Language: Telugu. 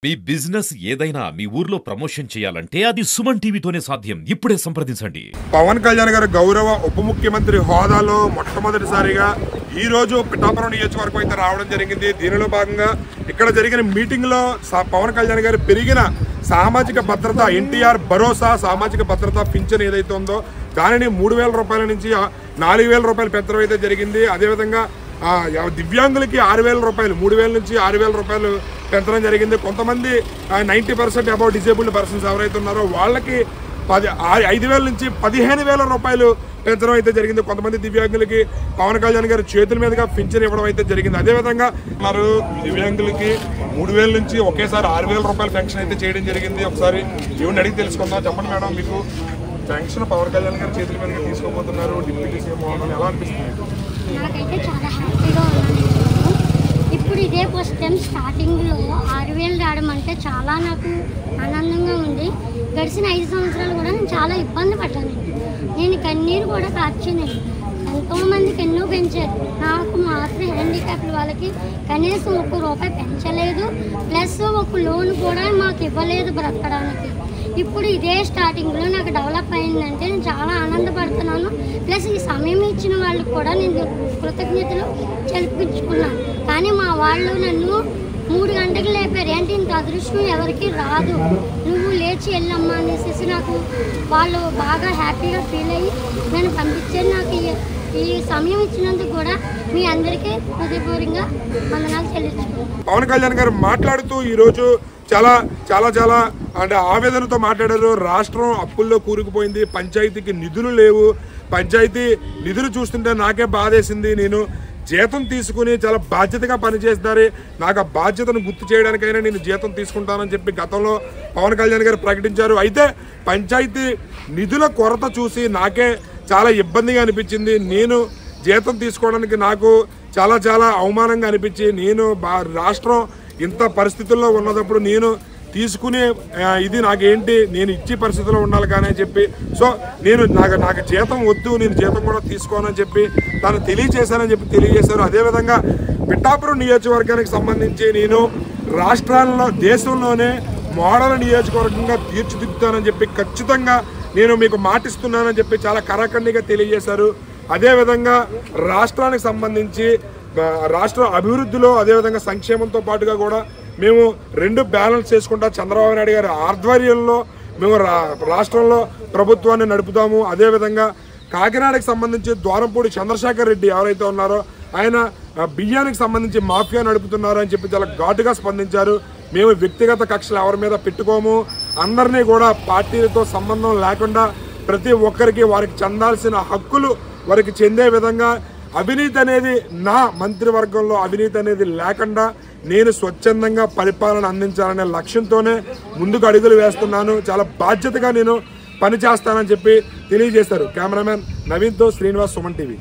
మీ బిజినెస్ ఏదైనా మీ ఊర్లో ప్రమోషన్ చేయాలంటే అది సుమన్ టీవీతోనే సాధ్యం. ఇప్పుడే సంప్రదించండి. పవన్ కళ్యాణ్ గారు గౌరవ ఉప ముఖ్యమంత్రి హోదాలో మొట్టమొదటిసారిగా ఈ రోజు పిఠాపురం నియోజకవర్గం అయితే రావడం జరిగింది. దీనిలో భాగంగా ఇక్కడ జరిగిన మీటింగ్ లో పవన్ కళ్యాణ్ గారు పెరిగిన సామాజిక భద్రత ఎన్టీఆర్ భరోసా సామాజిక భద్రత పింఛన్ ఏదైతే ఉందో దానిని 3,000 రూపాయల నుంచి 4,000 రూపాయలు పెంచడం అయితే జరిగింది. అదేవిధంగా దివ్యాంగులకి 6,000 రూపాయలు 3,000 నుంచి 6,000 రూపాయలు పెంచడం జరిగింది. కొంతమంది 90% అబౌవ్ డిసేబుల్డ్ పర్సన్స్ ఎవరైతే ఉన్నారో వాళ్ళకి 5,000 నుంచి 15,000 రూపాయలు పెంచడం అయితే జరిగింది. కొంతమంది దివ్యాంగులకి పవన్ కళ్యాణ్ గారు చేతుల మీదుగా పింఛన్ ఇవ్వడం అయితే జరిగింది. అదేవిధంగా మరి దివ్యాంగులకి 3,000 నుంచి ఒకేసారి 6,000 రూపాయలు పెన్షన్ అయితే చేయడం జరిగింది. ఒకసారి ఇవన్నీ అడిగి తెలుసుకుందాం. చెప్పండి మేడం, మీకు పెన్షన్ పవన్ కళ్యాణ్ గారు చేతుల మీదుగా తీసుకోబోతున్నారు, డిప్యూటీ సీఎం మోహన్ ఎలా అనిపిస్తుంది? నాకైతే చాలా హ్యాపీగా ఉన్నాను. ఇప్పుడు ఇదే ఫస్ట్ టైం స్టార్టింగ్లో 6,000 రావడం అంటే చాలా నాకు ఆనందంగా ఉంది. గడిచిన 5 సంవత్సరాలు కూడా నేను చాలా ఇబ్బంది పడ్డాను. నేను కన్నీరు కూడా కార్చినాను. ఎంతోమందికి ఎన్నో పెంచారు. నాకు మాత్రం హ్యాండిక్యాప్ల వాళ్ళకి కనీసం ₹1 పెంచలేదు. ప్లస్ ఒక లోన్ కూడా మాకు ఇవ్వలేదు బ్రతకడానికి. ఇప్పుడు ఇదే స్టార్టింగ్లో నాకు డెవలప్ అయిందంటే నేను చాలా ఆనందపడుతున్నాను. ప్లస్ ఈ సమయం ఇచ్చిన వాళ్ళకి కూడా నేను కృతజ్ఞతలు చెల్లించుకున్నాను. కానీ మా వాళ్ళు నన్ను 3 గంటలకు లేపారు. ఏంటి ఇంత అదృష్టం ఎవరికి రాదు, నువ్వు లేచి వెళ్ళమ్మా అనేసి నాకు వాళ్ళు బాగా హ్యాపీగా ఫీల్ అయ్యి నన్ను పంపించారు. నాకు ఈ సమయం ఇచ్చినందుకు కూడా మీ అందరికీ హృదయపూర్వకంగా వందనాలు చెల్లించుకున్నాను. పవన్ కళ్యాణ్ గారు మాట్లాడుతూ ఈరోజు చాలా చాలా చాలా అంటే ఆవేదనతో మాట్లాడారు. రాష్ట్రం అప్పుల్లో కూరుకుపోయింది, పంచాయతీకి నిధులు లేవు, పంచాయతీ నిధులు చూస్తుంటే నాకే బాధేసింది. నేను జీతం తీసుకుని చాలా బాధ్యతగా పనిచేస్తారు, నాకు ఆ బాధ్యతను గుర్తు చేయడానికైనా నేను జీతం తీసుకుంటానని చెప్పి గతంలో పవన్ కళ్యాణ్ గారు ప్రకటించారు. అయితే పంచాయతీ నిధుల కొరత చూసి నాకే చాలా ఇబ్బందిగా అనిపించింది. నేను జీతం తీసుకోవడానికి నాకు చాలా చాలా అవమానంగా అనిపించి నేను రాష్ట్రం ఇంత పరిస్థితుల్లో ఉన్నప్పుడు నేను తీసుకునే ఇది నాకేంటి, నేను ఇచ్చే పరిస్థితిలో ఉండాలి కానీ అని చెప్పి సో నేను నాకు జీతం వద్దు, నేను జీతం కూడా తీసుకోనని చెప్పి తను తెలియజేశానని చెప్పి తెలియజేశారు. అదేవిధంగా పిఠాపురం నియోజకవర్గానికి సంబంధించి నేను రాష్ట్రాల్లో దేశంలోనే మోడల్ నియోజకవర్గంగా తీర్చిదిద్దుతానని చెప్పి ఖచ్చితంగా నేను మీకు మాటిస్తున్నానని చెప్పి చాలా కరాఖండిగా తెలియజేశారు. అదేవిధంగా రాష్ట్రానికి సంబంధించి రాష్ట్ర అభివృద్ధిలో అదేవిధంగా సంక్షేమంతో పాటుగా కూడా మేము 2 బ్యాలెన్స్ చేసుకుంటా చంద్రబాబు నాయుడు గారి ఆధ్వర్యంలో మేము రాష్ట్రంలో ప్రభుత్వాన్ని నడుపుతాము. అదేవిధంగా కాకినాడకి సంబంధించి ద్వారంపూడి చంద్రశేఖర్ రెడ్డి ఎవరైతే ఉన్నారో ఆయన బియ్యానికి సంబంధించి మాఫియా నడుపుతున్నారు అని చెప్పి చాలా ఘాటుగా స్పందించారు. మేము వ్యక్తిగత కక్షలు ఎవరి మీద పెట్టుకోము, అందరినీ కూడా పార్టీలతో సంబంధం లేకుండా ప్రతి ఒక్కరికి వారికి చెందాల్సిన హక్కులు వారికి చెందే విధంగా అవినీతి అనేది నా మంత్రివర్గంలో అవినీతి అనేది లేకుండా నేను స్వచ్ఛందంగా పరిపాలన అందించాలనే లక్ష్యంతోనే ముందుకు అడుగులు వేస్తున్నాను. చాలా బాధ్యతగా నేను పనిచేస్తానని చెప్పి తెలియజేశారు. కెమెరామెన్ నవీన్తో శ్రీనివాస్, సుమన్ టీవీ.